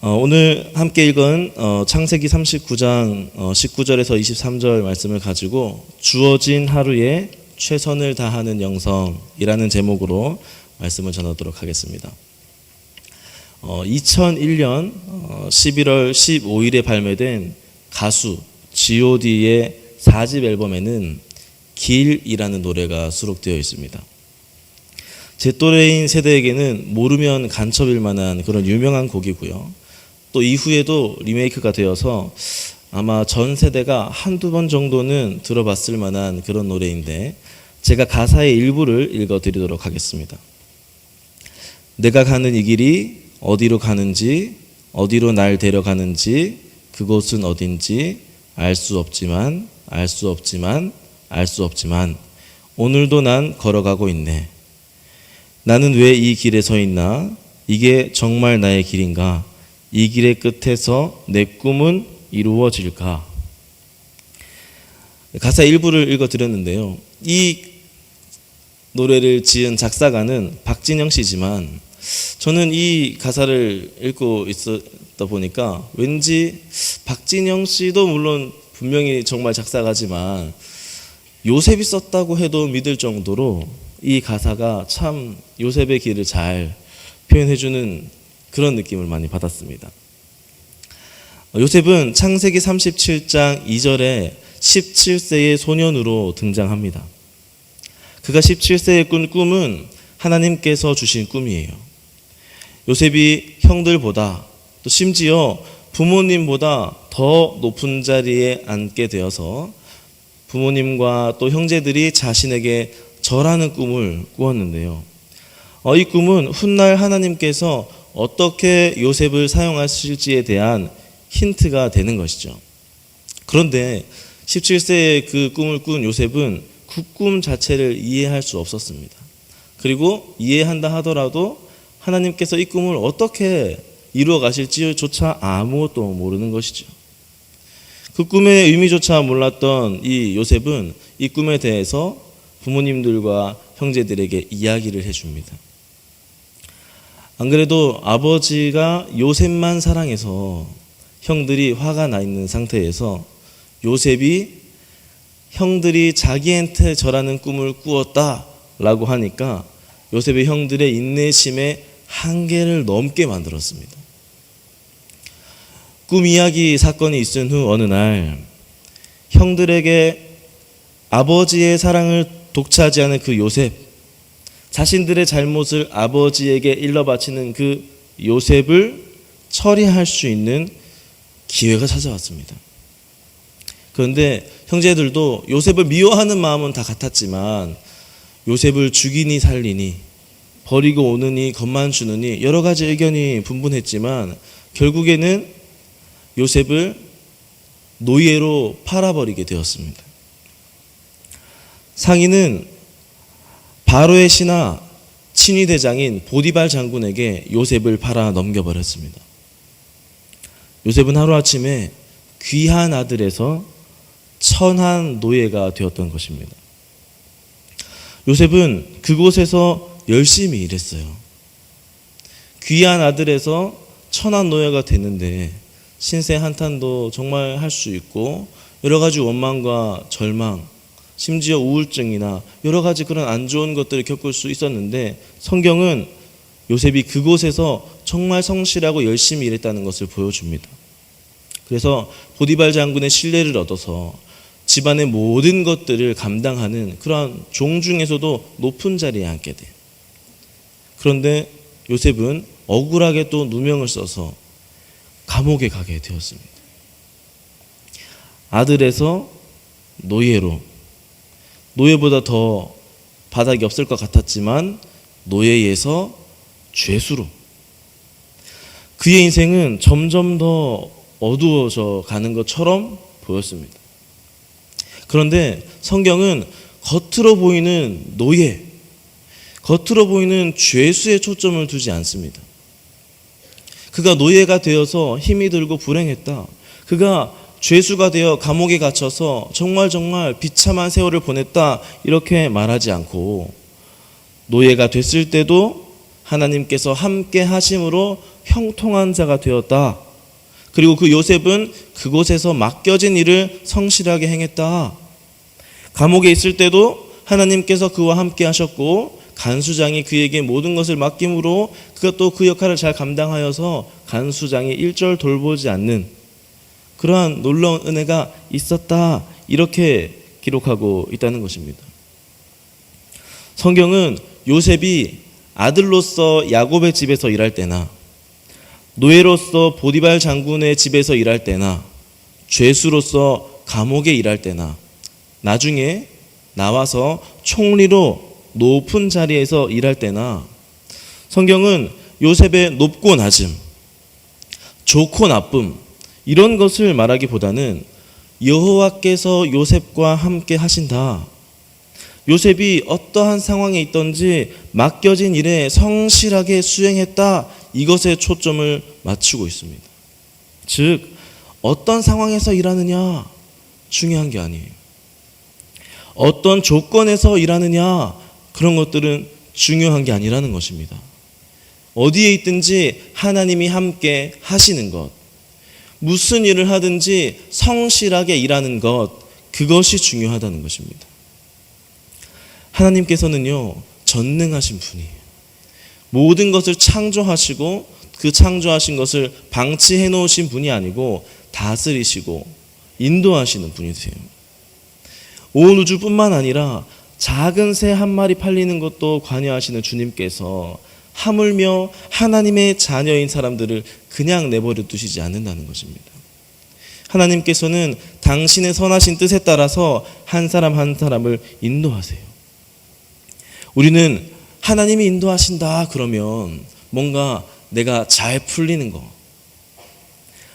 오늘 함께 읽은 창세기 39장 19절에서 23절 말씀을 가지고 주어진 하루에 최선을 다하는 영성이라는 제목으로 말씀을 전하도록 하겠습니다. 2001년 11월 15일에 발매된 가수 G.O.D의 4집 앨범에는 길이라는 노래가 수록되어 있습니다. 제 또래인 세대에게는 모르면 간첩일 만한 그런 유명한 곡이고요. 또 이후에도 리메이크가 되어서 아마 전 세대가 한두 번 정도는 들어봤을 만한 그런 노래인데, 제가 가사의 일부를 읽어드리도록 하겠습니다. 내가 가는 이 길이 어디로 가는지, 어디로 날 데려가는지, 그곳은 어딘지 알 수 없지만 오늘도 난 걸어가고 있네. 나는 왜 이 길에 서 있나? 이게 정말 나의 길인가? 이 길의 끝에서 내 꿈은 이루어질까? 가사 일부를 읽어드렸는데요. 이 노래를 지은 작사가는 박진영 씨지만, 저는 이 가사를 읽고 있었다 보니까 왠지 박진영 씨도 물론 분명히 정말 작사가지만 요셉이 썼다고 해도 믿을 정도로 이 가사가 참 요셉의 길을 잘 표현해주는 그런 느낌을 많이 받았습니다. 요셉은 창세기 37장 2절에 17세의 소년으로 등장합니다. 그가 17세에 꾼 꿈은 하나님께서 주신 꿈이에요. 요셉이 형들보다, 또 심지어 부모님보다 더 높은 자리에 앉게 되어서 부모님과 또 형제들이 자신에게 절하는 꿈을 꾸었는데요. 이 꿈은 훗날 하나님께서 어떻게 요셉을 사용하실지에 대한 힌트가 되는 것이죠. 그런데 17세에 그 꿈을 꾼 요셉은 그 꿈 자체를 이해할 수 없었습니다. 그리고 이해한다 하더라도 하나님께서 이 꿈을 어떻게 이루어 가실지조차 아무것도 모르는 것이죠. 그 꿈의 의미조차 몰랐던 이 요셉은 이 꿈에 대해서 부모님들과 형제들에게 이야기를 해줍니다. 안 그래도 아버지가 요셉만 사랑해서 형들이 화가 나 있는 상태에서 요셉이 형들이 자기한테 절하는 꿈을 꾸었다라고 하니까 요셉의 형들의 인내심의 한계를 넘게 만들었습니다. 꿈 이야기 사건이 있은 후 어느 날 형들에게 아버지의 사랑을 독차지하는 그 요셉, 자신들의 잘못을 아버지에게 일러 바치는 그 요셉을 처리할 수 있는 기회가 찾아왔습니다. 그런데 형제들도 요셉을 미워하는 마음은 다 같았지만 요셉을 죽이니 살리니, 버리고 오느니 겁만 주느니 여러 가지 의견이 분분했지만 결국에는 요셉을 노예로 팔아버리게 되었습니다. 상인은 바로의 신하 친위 대장인 보디발 장군에게 요셉을 팔아 넘겨버렸습니다. 요셉은 하루아침에 귀한 아들에서 천한 노예가 되었던 것입니다. 요셉은 그곳에서 열심히 일했어요. 귀한 아들에서 천한 노예가 됐는데 신세 한탄도 정말 할 수 있고 여러 가지 원망과 절망, 심지어 우울증이나 여러 가지 그런 안 좋은 것들을 겪을 수 있었는데, 성경은 요셉이 그곳에서 정말 성실하고 열심히 일했다는 것을 보여줍니다. 그래서 보디발 장군의 신뢰를 얻어서 집안의 모든 것들을 감당하는 그러한 종 중에서도 높은 자리에 앉게 돼요. 그런데 요셉은 억울하게 또 누명을 써서 감옥에 가게 되었습니다. 아들에서 노예로, 노예보다 더 바닥이 없을 것 같았지만 노예에서 죄수로, 그의 인생은 점점 더 어두워져 가는 것처럼 보였습니다. 그런데 성경은 겉으로 보이는 노예, 겉으로 보이는 죄수에 초점을 두지 않습니다. 그가 노예가 되어서 힘이 들고 불행했다, 그가 죄수가 되어 감옥에 갇혀서 정말 비참한 세월을 보냈다, 이렇게 말하지 않고 노예가 됐을 때도 하나님께서 함께 하심으로 형통한 자가 되었다. 그리고 그 요셉은 그곳에서 맡겨진 일을 성실하게 행했다. 감옥에 있을 때도 하나님께서 그와 함께 하셨고 간수장이 그에게 모든 것을 맡김으로 그가 또 그 역할을 잘 감당하여서 간수장이 일절 돌보지 않는 그러한 놀라운 은혜가 있었다. 이렇게 기록하고 있다는 것입니다. 성경은 요셉이 아들로서 야곱의 집에서 일할 때나 노예로서 보디발 장군의 집에서 일할 때나 죄수로서 감옥에 일할 때나 나중에 나와서 총리로 높은 자리에서 일할 때나 성경은 요셉의 높고 낮음, 좋고 나쁨 이런 것을 말하기보다는 여호와께서 요셉과 함께 하신다. 요셉이 어떠한 상황에 있든지 맡겨진 일에 성실하게 수행했다. 이것에 초점을 맞추고 있습니다. 즉 어떤 상황에서 일하느냐 중요한 게 아니에요. 어떤 조건에서 일하느냐 그런 것들은 중요한 게 아니라는 것입니다. 어디에 있든지 하나님이 함께 하시는 것, 무슨 일을 하든지 성실하게 일하는 것, 그것이 중요하다는 것입니다. 하나님께서는요, 전능하신 분이에요. 모든 것을 창조하시고 그 창조하신 것을 방치해 놓으신 분이 아니고 다스리시고 인도하시는 분이세요. 온 우주뿐만 아니라 작은 새 한 마리 팔리는 것도 관여하시는 주님께서 하물며 하나님의 자녀인 사람들을 그냥 내버려 두시지 않는다는 것입니다. 하나님께서는 당신의 선하신 뜻에 따라서 한 사람 한 사람을 인도하세요. 우리는 하나님이 인도하신다 그러면 뭔가 내가 잘 풀리는 것,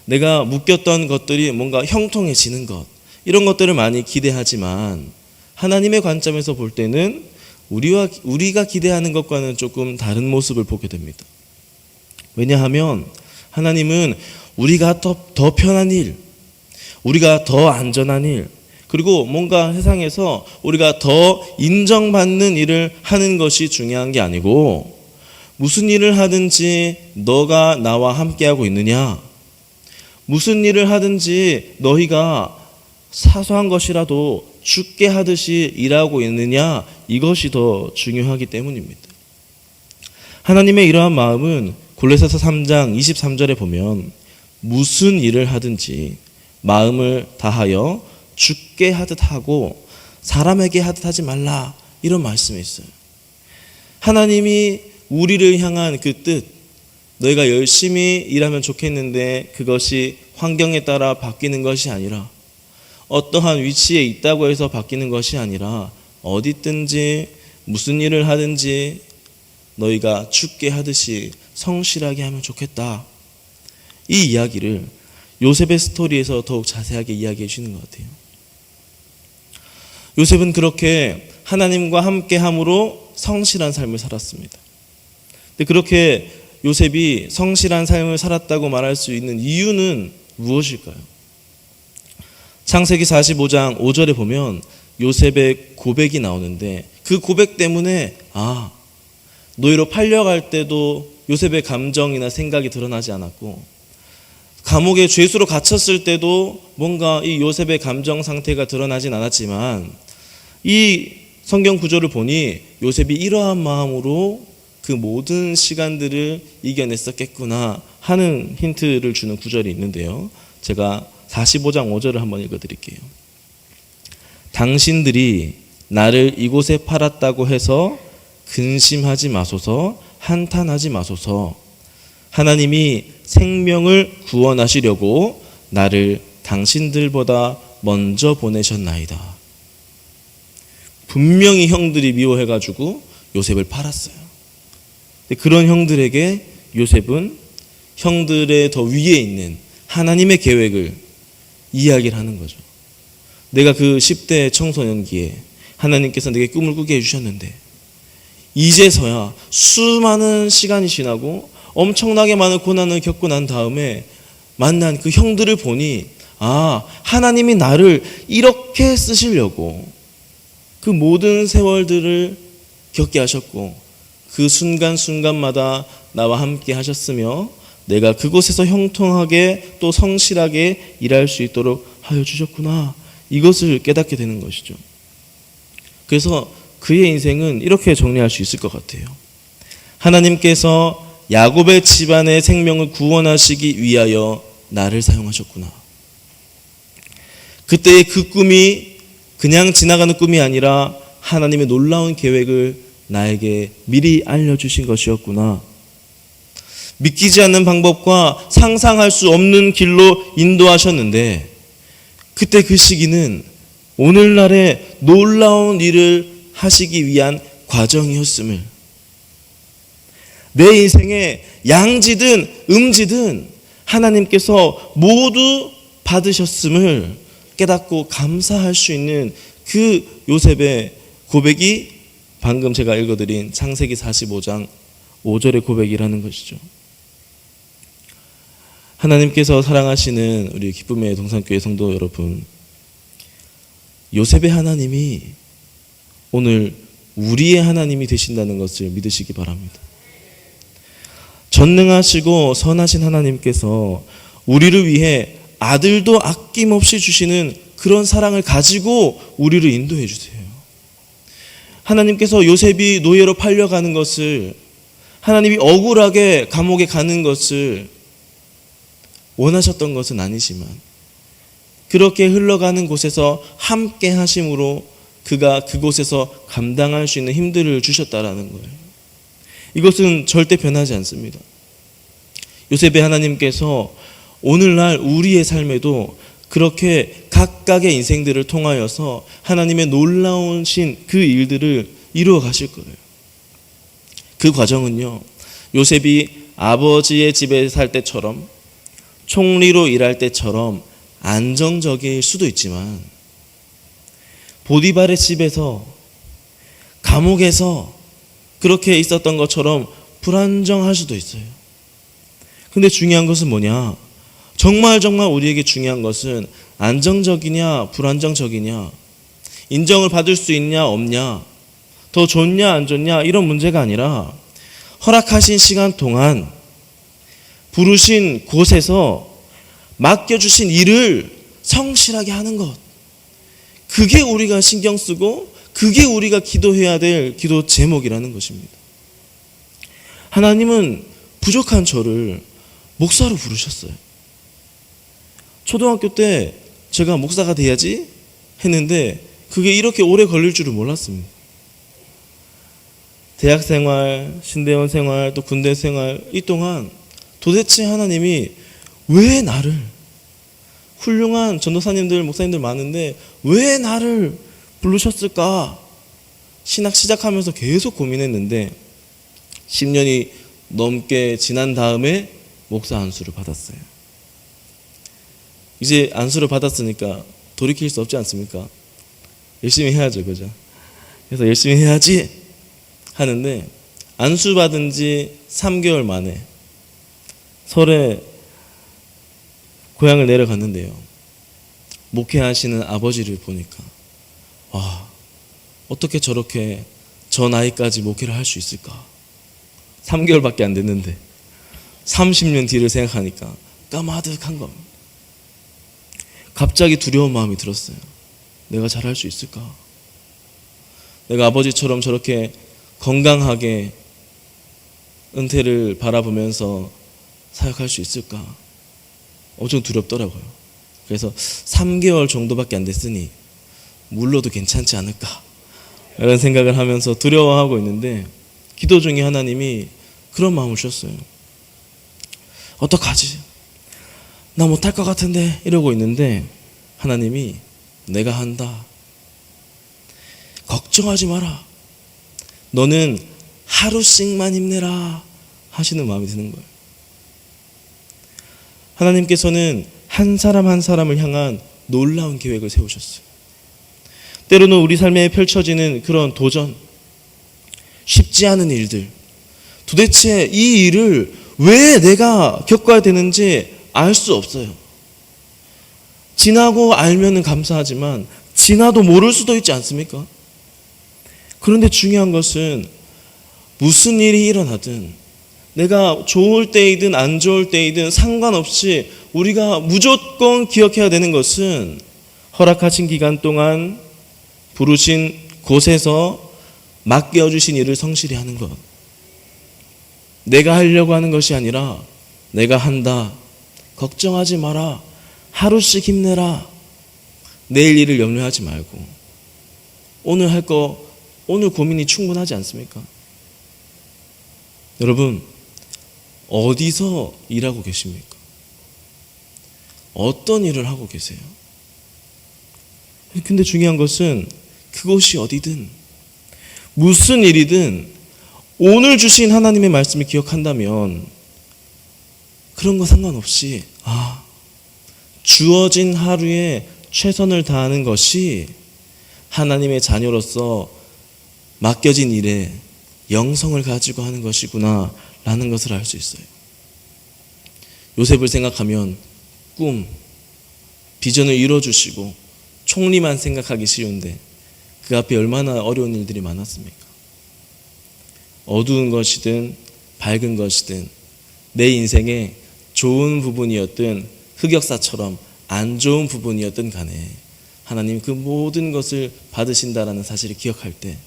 내가 묶였던 것들이 뭔가 형통해지는 것, 이런 것들을 많이 기대하지만 하나님의 관점에서 볼 때는 우리가 기대하는 것과는 조금 다른 모습을 보게 됩니다. 왜냐하면 하나님은 우리가 더 편한 일, 우리가 더 안전한 일, 그리고 뭔가 세상에서 우리가 더 인정받는 일을 하는 것이 중요한 게 아니고 무슨 일을 하든지 너가 나와 함께하고 있느냐, 무슨 일을 하든지 너희가 사소한 것이라도 죽게 하듯이 일하고 있느냐, 이것이 더 중요하기 때문입니다. 하나님의 이러한 마음은 골로새서 3장 23절에 보면 무슨 일을 하든지 마음을 다하여 죽게 하듯 하고 사람에게 하듯 하지 말라, 이런 말씀이 있어요. 하나님이 우리를 향한 그 뜻, 너희가 열심히 일하면 좋겠는데 그것이 환경에 따라 바뀌는 것이 아니라, 어떠한 위치에 있다고 해서 바뀌는 것이 아니라 어디든지 무슨 일을 하든지 너희가 죽게 하듯이 성실하게 하면 좋겠다. 이 이야기를 요셉의 스토리에서 더욱 자세하게 이야기해 주시는 것 같아요. 요셉은 그렇게 하나님과 함께함으로 성실한 삶을 살았습니다. 근데 그렇게 요셉이 성실한 삶을 살았다고 말할 수 있는 이유는 무엇일까요? 창세기 45장 5절에 보면 요셉의 고백이 나오는데 그 고백 때문에 노예로 팔려갈 때도 요셉의 감정이나 생각이 드러나지 않았고, 감옥에 죄수로 갇혔을 때도 뭔가 이 요셉의 감정 상태가 드러나진 않았지만, 이 성경 구절을 보니 요셉이 이러한 마음으로 그 모든 시간들을 이겨냈었겠구나 하는 힌트를 주는 구절이 있는데요. 제가 45장 5절을 한번 읽어드릴게요. 당신들이 나를 이곳에 팔았다고 해서 근심하지 마소서, 한탄하지 마소서. 하나님이 생명을 구원하시려고 나를 당신들보다 먼저 보내셨나이다. 분명히 형들이 미워해가지고 요셉을 팔았어요. 그런 형들에게 요셉은 형들의 더 위에 있는 하나님의 계획을 이야기를 하는 거죠. 내가 그 10대 청소년기에 하나님께서 내게 꿈을 꾸게 해주셨는데 이제서야 수많은 시간이 지나고 엄청나게 많은 고난을 겪고 난 다음에 만난 그 형들을 보니 하나님이 나를 이렇게 쓰시려고 그 모든 세월들을 겪게 하셨고 그 순간순간마다 나와 함께 하셨으며 내가 그곳에서 형통하게 또 성실하게 일할 수 있도록 하여 주셨구나. 이것을 깨닫게 되는 것이죠. 그래서 그의 인생은 이렇게 정리할 수 있을 것 같아요. 하나님께서 야곱의 집안의 생명을 구원하시기 위하여 나를 사용하셨구나. 그때의 그 꿈이 그냥 지나가는 꿈이 아니라 하나님의 놀라운 계획을 나에게 미리 알려주신 것이었구나. 믿기지 않는 방법과 상상할 수 없는 길로 인도하셨는데 그때 그 시기는 오늘날의 놀라운 일을 하시기 위한 과정이었음을, 내 인생의 양지든 음지든 하나님께서 모두 받으셨음을 깨닫고 감사할 수 있는 그 요셉의 고백이 방금 제가 읽어드린 창세기 45장 5절의 고백이라는 것이죠. 하나님께서 사랑하시는 우리 기쁨의 동산교회 성도 여러분, 요셉의 하나님이 오늘 우리의 하나님이 되신다는 것을 믿으시기 바랍니다. 전능하시고 선하신 하나님께서 우리를 위해 아들도 아낌없이 주시는 그런 사랑을 가지고 우리를 인도해 주세요. 하나님께서 요셉이 노예로 팔려가는 것을, 하나님이 억울하게 감옥에 가는 것을 원하셨던 것은 아니지만 그렇게 흘러가는 곳에서 함께 하심으로 그가 그곳에서 감당할 수 있는 힘들을 주셨다라는 거예요. 이것은 절대 변하지 않습니다. 요셉의 하나님께서 오늘날 우리의 삶에도 그렇게 각각의 인생들을 통하여서 하나님의 놀라우신 그 일들을 이루어 가실 거예요. 그 과정은요, 요셉이 아버지의 집에 살 때처럼 총리로 일할 때처럼 안정적일 수도 있지만 보디발의 집에서, 감옥에서 그렇게 있었던 것처럼 불안정할 수도 있어요. 근데 중요한 것은 뭐냐? 정말 우리에게 중요한 것은 안정적이냐 불안정적이냐, 인정을 받을 수 있냐 없냐, 더 좋냐 안 좋냐 이런 문제가 아니라 허락하신 시간 동안 부르신 곳에서 맡겨주신 일을 성실하게 하는 것, 그게 우리가 신경 쓰고 그게 우리가 기도해야 될 기도 제목이라는 것입니다. 하나님은 부족한 저를 목사로 부르셨어요. 초등학교 때 제가 목사가 돼야지 했는데 그게 이렇게 오래 걸릴 줄은 몰랐습니다. 대학 생활, 신대원 생활, 또 군대 생활, 이 동안 도대체 하나님이 왜 나를, 훌륭한 전도사님들, 목사님들 많은데 왜 나를 부르셨을까? 신학 시작하면서 계속 고민했는데 10년이 넘게 지난 다음에 목사 안수를 받았어요. 이제 안수를 받았으니까 돌이킬 수 없지 않습니까? 열심히 해야죠, 그죠? 그래서 열심히 해야지 하는데 안수 받은 지 3개월 만에 설에 고향을 내려갔는데요, 목회하시는 아버지를 보니까 와, 어떻게 저렇게 저 나이까지 목회를 할 수 있을까? 3개월밖에 안 됐는데 30년 뒤를 생각하니까 까마득한 겁니다. 갑자기 두려운 마음이 들었어요. 내가 잘할 수 있을까? 내가 아버지처럼 저렇게 건강하게 은퇴를 바라보면서 사역할 수 있을까? 엄청 두렵더라고요. 그래서 3개월 정도밖에 안 됐으니 물러도 괜찮지 않을까? 이런 생각을 하면서 두려워하고 있는데 기도 중에 하나님이 그런 마음을 주셨어요. 어떡하지? 나 못할 것 같은데 이러고 있는데 하나님이 내가 한다. 걱정하지 마라. 너는 하루씩만 힘내라 하시는 마음이 드는 거예요. 하나님께서는 한 사람 한 사람을 향한 놀라운 계획을 세우셨어요. 때로는 우리 삶에 펼쳐지는 그런 도전, 쉽지 않은 일들, 도대체 이 일을 왜 내가 겪어야 되는지 알 수 없어요. 지나고 알면은 감사하지만 지나도 모를 수도 있지 않습니까? 그런데 중요한 것은 무슨 일이 일어나든 내가 좋을 때이든 안 좋을 때이든 상관없이 우리가 무조건 기억해야 되는 것은 허락하신 기간 동안 부르신 곳에서 맡겨주신 일을 성실히 하는 것. 내가 하려고 하는 것이 아니라 내가 한다. 걱정하지 마라. 하루씩 힘내라. 내일 일을 염려하지 말고 오늘 할 거 오늘 고민이 충분하지 않습니까? 여러분, 어디서 일하고 계십니까? 어떤 일을 하고 계세요? 근데 중요한 것은 그곳이 어디든 무슨 일이든 오늘 주신 하나님의 말씀을 기억한다면 그런 거 상관없이 주어진 하루에 최선을 다하는 것이 하나님의 자녀로서 맡겨진 일에 영성을 가지고 하는 것이구나 라는 것을 알 수 있어요. 요셉을 생각하면 꿈, 비전을 이뤄주시고 총리만 생각하기 쉬운데 그 앞에 얼마나 어려운 일들이 많았습니까? 어두운 것이든 밝은 것이든 내 인생에 좋은 부분이었든 흑역사처럼 안 좋은 부분이었든 간에 하나님 그 모든 것을 받으신다라는 사실을 기억할 때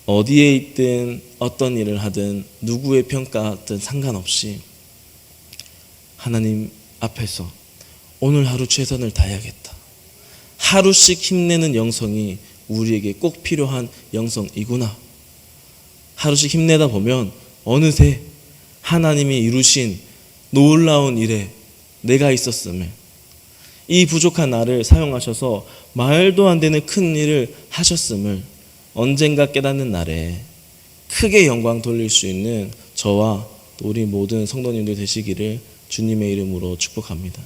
어디에 있든 어떤 일을 하든 누구의 평가든 상관없이 하나님 앞에서 오늘 하루 최선을 다해야겠다. 하루씩 힘내는 영성이 우리에게 꼭 필요한 영성이구나. 하루씩 힘내다 보면 어느새 하나님이 이루신 놀라운 일에 내가 있었음을, 이 부족한 나를 사용하셔서 말도 안 되는 큰 일을 하셨음을 언젠가 깨닫는 날에 크게 영광 돌릴 수 있는 저와 우리 모든 성도님들 되시기를 주님의 이름으로 축복합니다.